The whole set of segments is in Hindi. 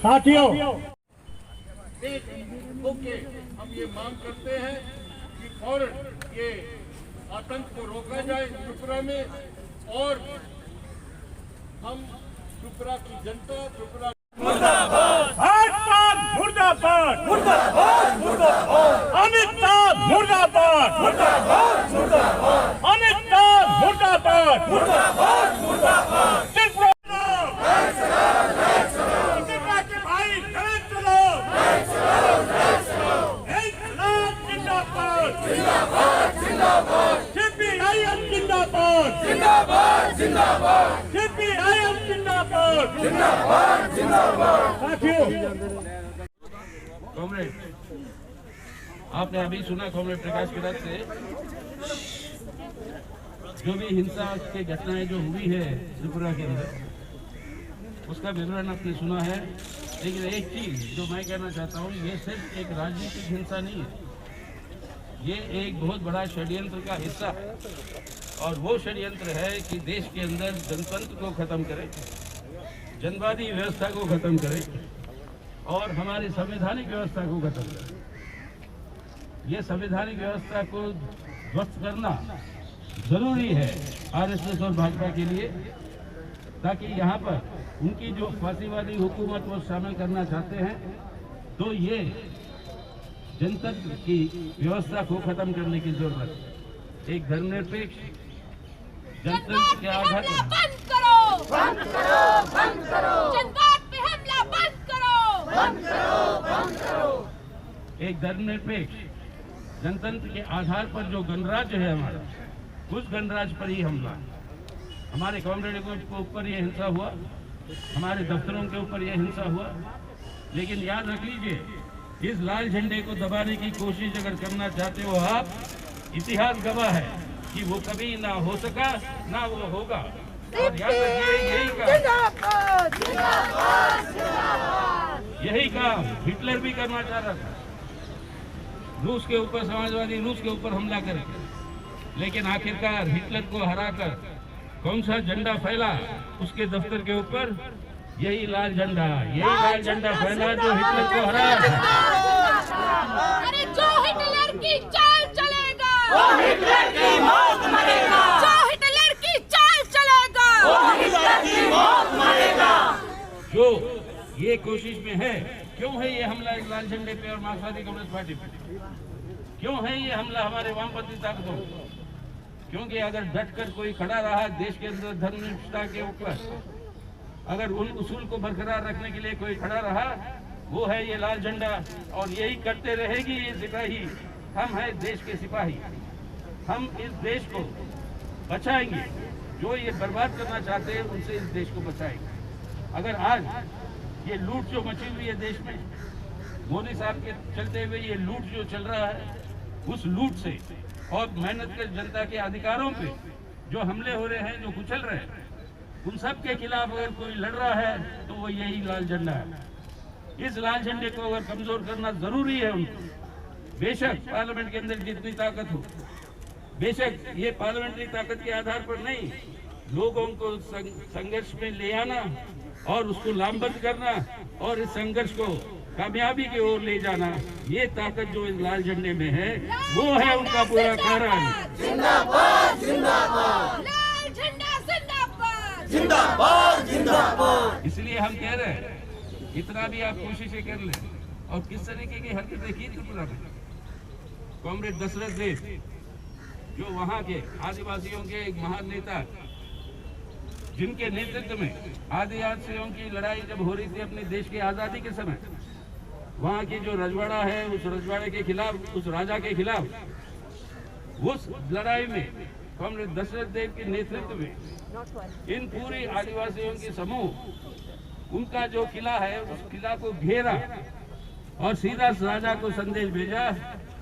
साथियों, एक होके हम ये मांग करते हैं कि फौरन ये आतंक को रोका जाए त्रिपुरा में, और हम त्रिपुरा की जनता, त्रिपुरा भाजपा मुर्दाबाद, मुर्दाबाद, मुर्दाबाद, अमित शाह मुर्दाबाद, मुर्दाबाद, मुर्दाबाद, अमित शाह मुर्दाबाद, मुर्दाबाद, मुर्दाबाद, त्रिपुरा के भाई जय चलो, जिंदाबाद, जिंदाबाद, जिंदाबाद, सीपीआईएम जिंदाबाद, जिंदाबाद, जिंदाबाद, सीपीआईएम जिंदाबाद, जिंदाबाद, जिंदाबाद। साथियों, कॉमरेड, आपने अभी सुना कॉमरेड प्रकाश किरात से जो भी हिंसा की घटनाएं जो हुई है त्रिपुरा के अंदर, उसका विवरण आपने सुना है। लेकिन एक चीज जो मैं कहना चाहता हूँ, ये सिर्फ एक राजनीतिक हिंसा नहीं है, ये एक बहुत बड़ा षड्यंत्र का हिस्सा है। और वो षड्यंत्र है कि देश के अंदर जनतंत्र को खत्म करे, जनवादी व्यवस्था को खत्म करे और हमारी संवैधानिक व्यवस्था को खत्म करे। ये संवैधानिक व्यवस्था को ध्वस्त करना जरूरी है आरएसएस और भाजपा के लिए, ताकि यहाँ पर उनकी जो फांसीवादी हुकूमत वो शामिल करना चाहते हैं, तो ये जनतंत्र की व्यवस्था को खत्म करने की जरूरत है। एक धर्मनिरपेक्ष जनतंत्र के आधार पर बंद करो, बंद करो, बंद करो, जनता पे हमला बंद करो, बंद करो, बंद करो। एक धर्मनिरपेक्ष जनतंत्र के आधार पर जो गणराज्य है हमारा, उस गणराज्य पर ही हमला। हमारे कॉमरेडों के ऊपर ये हिंसा हुआ, हमारे दफ्तरों के ऊपर यह हिंसा हुआ। लेकिन याद रख लीजिए, इस लाल झंडे को दबाने की कोशिश अगर करना चाहते हो आप, इतिहास गवाह है कि वो कभी ना हो सका ना वो होगा। और याद रखिए, यही काम हिटलर भी करना चाह रहा था, रूस के ऊपर, समाजवादी रूस के ऊपर हमला करेंगे। लेकिन आखिरकार हिटलर को हराकर कौन सा झंडा फैला उसके दफ्तर के ऊपर? यही लाल झंडा, यही लाल झंडा फैला जो हिटलर को हराया। अरे जो हिटलर की चाल चलेगा, वो हिटलर की मौत मरेगा, जो हिटलर की चाल चलेगा, वो हिटलर की मौत मरेगा। जो ये कोशिश में है, क्यों है ये हमला इस लाल झंडे पे और मार्क्सवादी कम्युनिस्ट पार्टी पे? क्यों है ये हमला हमारे वामपंथी ताकतों पर? क्योंकि अगर डटकर कोई खड़ा रहा देश के अंदर धर्मनिष्ठा के ऊपर, अगर उन उसूल को बरकरार रखने के लिए कोई खड़ा रहा, वो है ये लाल झंडा। और यही करते रहेगी ये सिपाही। हम हैं देश के सिपाही, हम इस देश को बचाएंगे। जो ये बर्बाद करना चाहते हैं उनसे इस देश को बचाएंगे। अगर आज ये लूट जो मची हुई है देश में, मोदी साहब के चलते हुए ये लूट जो चल रहा है, उस लूट से और मेहनत कर जनता के अधिकारों पे जो हमले हो रहे हैं, जो कुचल रहे हैं, उन सब के खिलाफ अगर कोई लड़ रहा है तो वो यही लाल झंडा है। इस लाल झंडे को अगर कमजोर करना जरूरी है उनको। बेशक पार्लियामेंट के अंदर जितनी ताकत हो, बेशक ये पार्लियामेंट्री ताकत के आधार पर नहीं, लोगों को संघर्ष में ले आना और उसको लामबंद करना और इस संघर्ष को कामयाबी की ओर ले जाना, ये ताकत जो इस लाल झंडे में है, वो है उनका पूरा कारण। जिंदाबाद, जिंदाबाद, लाल झंडा जिंदाबाद, जिंदाबाद, जिंदाबाद। इसलिए हम कह रहे हैं, इतना भी आप कोशिशें कर लें। और किस तरीके की हरकतें की त्रिपुरा में कॉमरेड दशरथ देव, जो वहाँ के आदिवासियों के एक महान नेता, जिनके नेतृत्व में आदिवासियों की लड़ाई जब हो रही थी अपने देश की आजादी के समय, वहाँ की जो रजवाड़ा है, उस रजवाड़े के खिलाफ, उस राजा के खिलाफ, उस लड़ाई में कॉमरेड दशरथ देव के नेतृत्व में इन पूरी आदिवासियों के समूह, उनका जो किला है, उस किला को घेरा और सीधा राजा को संदेश भेजा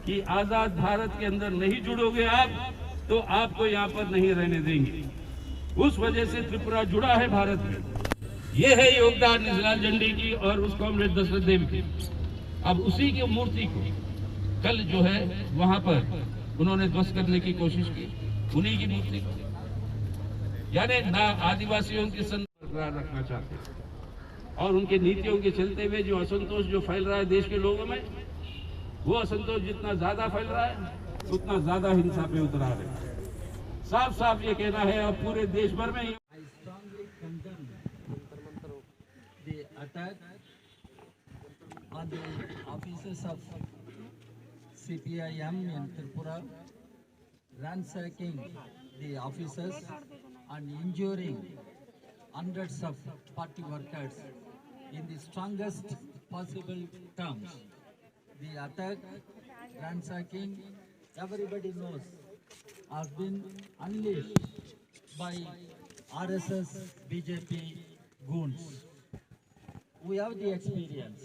कि आजाद भारत के अंदर नहीं जुड़ोगे आप, तो आपको यहाँ पर नहीं रहने देंगे। उस वजह से त्रिपुरा जुड़ा है भारत में। ये है योगदान इस लाल झंडे की और उस कॉमरेड दशरथ देव की। अब उसी की मूर्ति को कल जो है वहां पर उन्होंने ध्वस्त करने की कोशिश की, उन्हीं की मूर्ति को, यानी ना आदिवासियों की संग बरकरार रखना चाहते। और उनके नीतियों के चलते हुए जो असंतोष जो फैल रहा है देश के लोगों में, वो असंतोष जितना ज्यादा फैल रहा है उतना ज्यादा हिंसा पे उतरा है। साफ साफ ये कहना है अब पूरे देश भर में I strongly condemn the attack on the offices of CPIM in Tripura, ransacking the offices and injuring hundreds of party workers in the strongest possible terms. The attack, ransacking, everybody knows, has been unleashed by RSS BJP goons. We have the experience.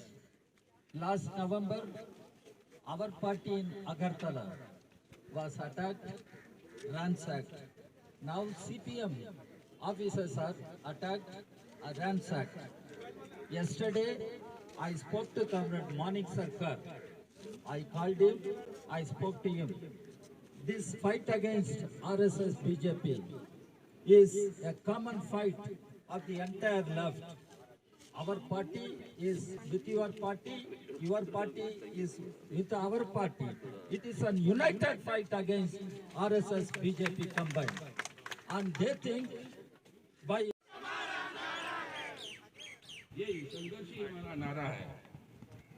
Last November, our party in Agartala was attacked, ransacked. Now CPM officers are attacked, ransacked. Yesterday, I spoke to Comrade Manik Sarkar. I called him, I spoke to him. This fight against RSS BJP is a common fight of the entire left. Our party is with your party is with our party. It is a united fight against RSS BJP combined. And they think by ये संघर्ष ही हमारा नारा है,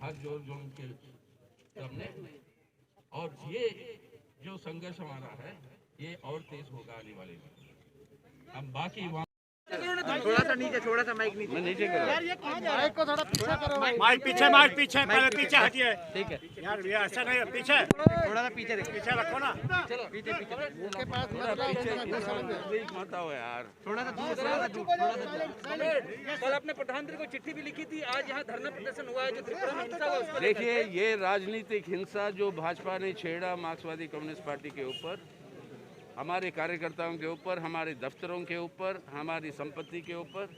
हाथ जोड़ जोड़ के सामने। और ये जो संघर्ष हमारा है ये और तेज होगा आने वाले दिन। हम बाकी थोड़ा सा नीचे, थोड़ा सा माइक नीचे, नीचे करो यार ये कहाँ जा माइक को थोड़ा पीछे करो, माइक पीछे पहले पीछे हटिए। ठीक है यार ये ऐसा नहीं, पीछे थोड़ा सा पीछे देखिए, पीछे रखो ना। चलो पीछे पीछे उनके पास मत आओ यार। थोड़ा सा दूर, थोड़ा सा दूर। कल आपने प्रधानमंत्री को चिट्ठी भी लिखी थी, आज यहाँ धरना प्रदर्शन हुआ है जो त्रिपुरा में हिंसा हुआ उस पर। देखिए, ये राजनीतिक हिंसा जो भाजपा ने छेड़ा मार्क्सवादी कम्युनिस्ट पार्टी के ऊपर, हमारे कार्यकर्ताओं के ऊपर, हमारे दफ्तरों के ऊपर, हमारी संपत्ति के ऊपर,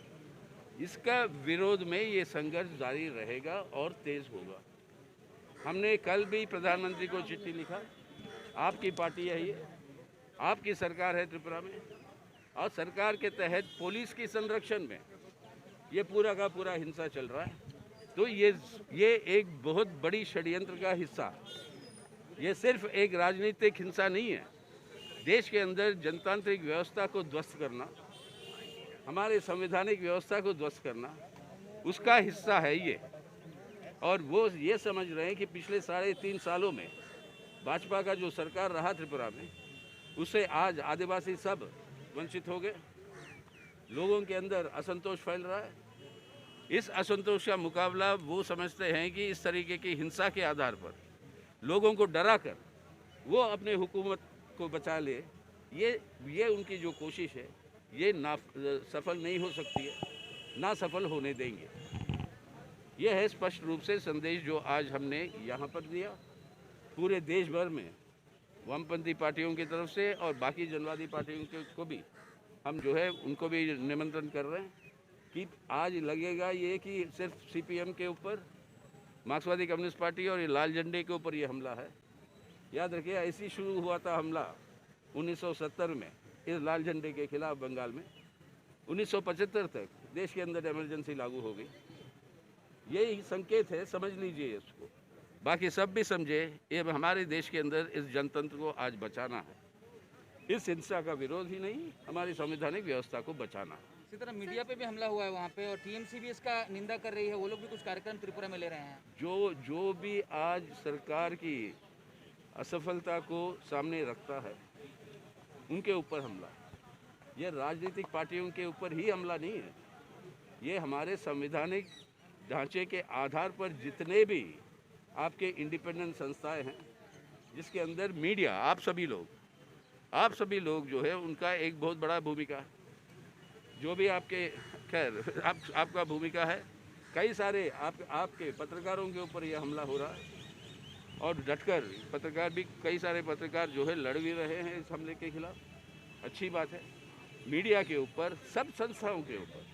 इसका विरोध में ये संघर्ष जारी रहेगा और तेज होगा। हमने कल भी प्रधानमंत्री को चिट्ठी लिखा, आपकी पार्टी है ये, आपकी सरकार है त्रिपुरा में, और सरकार के तहत पुलिस की संरक्षण में ये पूरा का पूरा हिंसा चल रहा है। तो ये एक बहुत बड़ी षड्यंत्र का हिस्सा, ये सिर्फ एक राजनीतिक हिंसा नहीं है। देश के अंदर जनतांत्रिक व्यवस्था को ध्वस्त करना, हमारे संवैधानिक व्यवस्था को ध्वस्त करना, उसका हिस्सा है ये। और वो ये समझ रहे हैं कि पिछले 3.5 सालों में भाजपा का जो सरकार रहा त्रिपुरा में, उससे आज आदिवासी सब वंचित हो गए। लोगों के अंदर असंतोष फैल रहा है। इस असंतोष का मुकाबला वो समझते हैं कि इस तरीके की हिंसा के आधार पर लोगों को डरा कर वो अपने हुकूमत को बचा ले, ये उनकी जो कोशिश है ये सफल नहीं हो सकती है, ना सफल होने देंगे। ये है स्पष्ट रूप से संदेश जो आज हमने यहाँ पर दिया पूरे देश भर में वामपंथी पार्टियों की तरफ से, और बाकी जनवादी पार्टियों को भी हम जो है उनको भी निमंत्रण कर रहे हैं कि आज लगेगा ये कि सिर्फ सीपीएम के ऊपर, मार्क्सवादी कम्युनिस्ट पार्टी और ये लाल झंडे के ऊपर ये हमला है। याद रखिए, ऐसी शुरू हुआ था हमला 1970 में इस लाल झंडे के खिलाफ बंगाल में। 1975 तक देश के अंदर इमरजेंसी लागू हो गई। यही संकेत है, समझ लीजिए इसको, बाकी सब भी समझे। ये हमारे देश के अंदर इस जनतंत्र को आज बचाना है, इस हिंसा का विरोध ही नहीं, हमारी संवैधानिक व्यवस्था को बचाना है। इसी तरह मीडिया पे भी हमला हुआ है वहाँ पे, और टीएमसी भी इसका निंदा कर रही है, वो लोग भी कुछ कार्यक्रम त्रिपुरा में ले रहे हैं। जो भी आज सरकार की असफलता को सामने रखता है उनके ऊपर हमला, यह राजनीतिक पार्टियों के ऊपर ही हमला नहीं है, ये हमारे संवैधानिक ढांचे के आधार पर जितने भी आपके इंडिपेंडेंट संस्थाएं हैं, जिसके अंदर मीडिया, आप सभी लोग जो है उनका एक बहुत बड़ा भूमिका है। जो भी आपके खैर आपका भूमिका है, कई सारे आपके पत्रकारों के ऊपर यह हमला हो रहा है, और डटकर पत्रकार भी, कई सारे पत्रकार जो है लड़ भी रहे हैं इस हमले के खिलाफ। अच्छी बात है। मीडिया के ऊपर, सब संस्थाओं के ऊपर,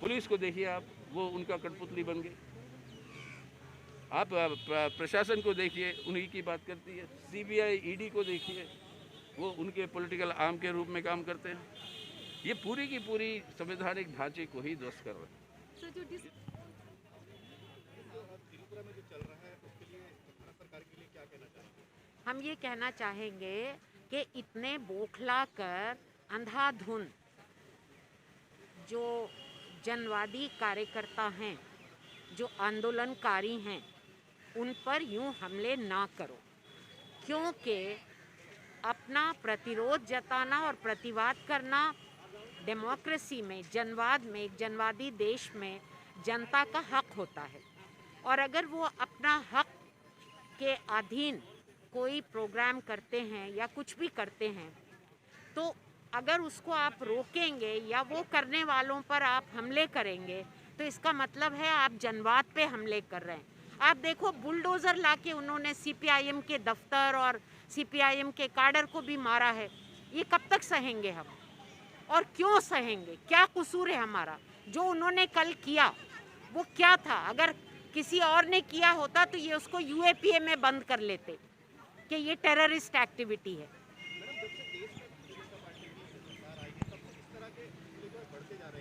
पुलिस को देखिए आप, वो उनका कठपुतली बन गई। आप प्रशासन को देखिए, उन्हीं की बात करती है। सीबीआई, ईडी को देखिए, वो उनके पॉलिटिकल आर्म के रूप में काम करते हैं। ये पूरी की पूरी संवैधानिक ढांचे को ही ध्वस्त कर रहे हैं। सर जो हम ये कहना चाहेंगे कि इतने बौखला कर अंधाधुंध जो जनवादी कार्यकर्ता हैं, जो आंदोलनकारी हैं, उन पर यूं हमले ना करो, क्योंकि अपना प्रतिरोध जताना और प्रतिवाद करना डेमोक्रेसी में, जनवाद में, एक जनवादी देश में जनता का हक होता है। और अगर वो अपना हक के अधीन कोई प्रोग्राम करते हैं या कुछ भी करते हैं, तो अगर उसको आप रोकेंगे या वो करने वालों पर आप हमले करेंगे, तो इसका मतलब है आप जनवाद पे हमले कर रहे हैं। आप देखो, बुलडोज़र लाके उन्होंने सीपीआईएम के दफ्तर और सीपीआईएम के काडर को भी मारा है। ये कब तक सहेंगे हम, और क्यों सहेंगे? क्या कसूर है हमारा? जो उन्होंने कल किया वो क्या था? अगर किसी और ने किया होता तो ये उसको यूएपीए में बंद कर लेते कि ये टेररिस्ट एक्टिविटी है।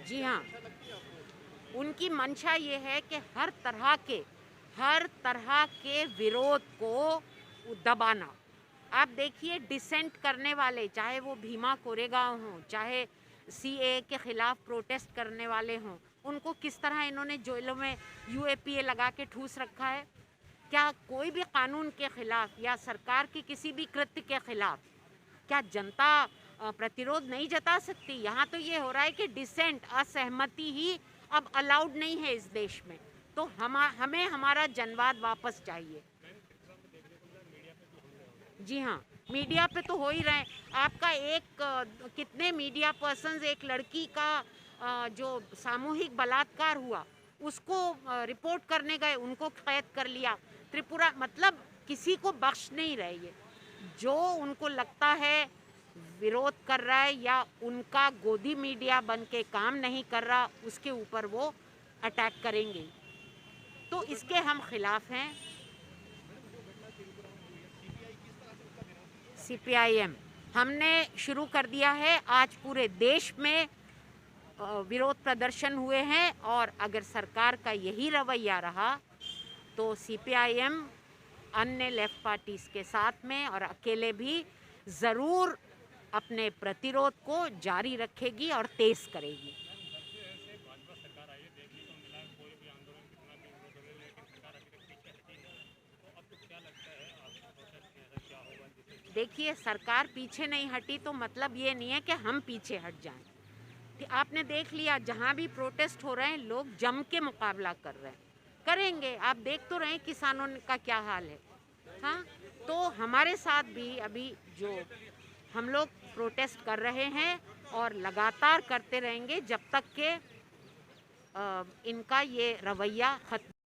जी हाँ, उनकी मंशा ये है कि हर तरह के विरोध को दबाना। आप देखिए, डिसेंट करने वाले, चाहे वो भीमा कोरेगांव हों, चाहे सीए के खिलाफ प्रोटेस्ट करने वाले हों, उनको किस तरह इन्होंने जेलों में यूएपीए लगा के ठूस रखा है। क्या कोई भी कानून के खिलाफ या सरकार के किसी भी कृत्य के खिलाफ क्या जनता प्रतिरोध नहीं जता सकती? यहाँ तो ये हो रहा है कि डिसेंट, असहमति ही अब अलाउड नहीं है इस देश में। तो हमें हमारा जनवाद वापस चाहिए। जी हाँ, मीडिया पे तो हो ही रहे हैं। आपका कितने मीडिया पर्सन्स, एक लड़की का जो सामूहिक बलात्कार हुआ उसको रिपोर्ट करने गए, उनको कैद कर लिया। त्रिपुरा, मतलब किसी को बख्श नहीं रहे। ये जो उनको लगता है विरोध कर रहा है या उनका गोदी मीडिया बन के काम नहीं कर रहा, उसके ऊपर वो अटैक करेंगे। तो इसके हम खिलाफ हैं। सीपीआईएम हमने शुरू कर दिया है। आज पूरे देश में विरोध प्रदर्शन हुए हैं, और अगर सरकार का यही रवैया रहा तो सीपीआईएम अन्य लेफ्ट पार्टीज के साथ में और अकेले भी ज़रूर अपने प्रतिरोध को जारी रखेगी और तेज करेगी। देखिए, सरकार पीछे नहीं हटी तो मतलब ये नहीं है कि हम पीछे हट जाएं। कि आपने देख लिया, जहाँ भी प्रोटेस्ट हो रहे हैं लोग जम के मुकाबला कर रहे हैं, करेंगे। आप देख तो रहे हैं किसानों का क्या हाल है। हाँ, तो हमारे साथ भी अभी जो हम लोग प्रोटेस्ट कर रहे हैं और लगातार करते रहेंगे जब तक कि इनका ये रवैया खत्म